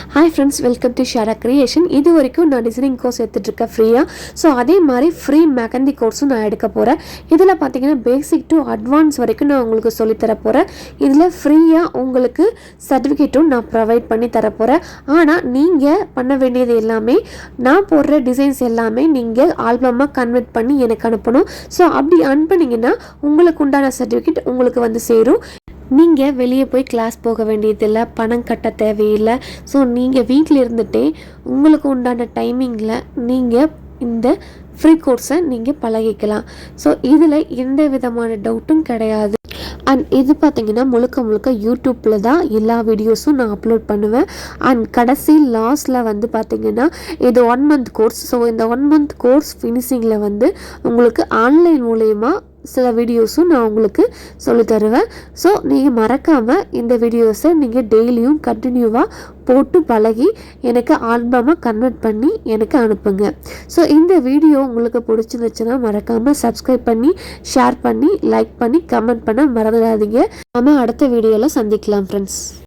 Hi friends, welcome to Shara Creation. இது வரைக்கும் நான் டிசைனிங் கோர்ஸ் எடுத்துட்டு இருக்கேன் ஃப்ரீயா. ஸோ அதே மாதிரி ஃப்ரீ மெகந்தி கோர்ஸும் நான் எடுக்க போகிறேன். இதில் பார்த்தீங்கன்னா பேசிக் டு அட்வான்ஸ் வரைக்கும் நான் உங்களுக்கு சொல்லித்தர போகிறேன். இதில் ஃப்ரீயாக உங்களுக்கு சர்டிஃபிகேட்டும் நான் ப்ரொவைட் பண்ணி தரப்போகிறேன். ஆனால் நீங்கள் பண்ண வேண்டியது எல்லாமே நான் போடுற டிசைன்ஸ் எல்லாமே நீங்கள் ஆல்பமாக கன்வெர்ட் பண்ணி எனக்கு அனுப்பணும். ஸோ அப்படி அனுப்புனீங்கன்னா உங்களுக்கு உண்டான சர்டிஃபிகேட் உங்களுக்கு வந்து சேரும். நீங்கள் வெளியே போய் கிளாஸ் போக வேண்டியதில்லை, பணம் கட்ட தேவையில்லை. ஸோ நீங்கள் வீட்டில் இருந்துகிட்டே உங்களுக்கு உண்டான டைமிங்கில் நீங்கள் இந்த ஃப்ரீ கோர்ஸை நீங்கள் பழகிக்கலாம். ஸோ இதில் எந்த விதமான டவுட்டும் கிடையாது. அண்ட் இது பார்த்திங்கன்னா முழுக்க யூடியூப்பில் தான் எல்லா வீடியோஸும் நான் அப்லோட் பண்ணுவேன். அண்ட் கடைசி லாஸ்ட்டில் வந்து பார்த்திங்கன்னா இது 1 month கோர்ஸ். ஸோ இந்த 1 month கோர்ஸ் ஃபினிஷிங்கில் வந்து உங்களுக்கு ஆன்லைன் மூலயமா சில வீடியோஸும் நான் உங்களுக்கு சொல்லி தருவேன். ஸோ நீங்கள் மறக்காமல் இந்த வீடியோஸை நீங்கள் டெய்லியும் கண்டினியூவாக போட்டு பழகி எனக்கு ஆல்பமாக கன்வெர்ட் பண்ணி எனக்கு அனுப்புங்க. ஸோ இந்த வீடியோ உங்களுக்கு பிடிச்சிருந்துச்சுன்னா மறக்காமல் சப்ஸ்கிரைப் பண்ணி ஷேர் பண்ணி லைக் பண்ணி கமெண்ட் பண்ண மறந்துடாதீங்க. நம்ம அடுத்த வீடியோவில் சந்திக்கலாம் ஃப்ரெண்ட்ஸ்.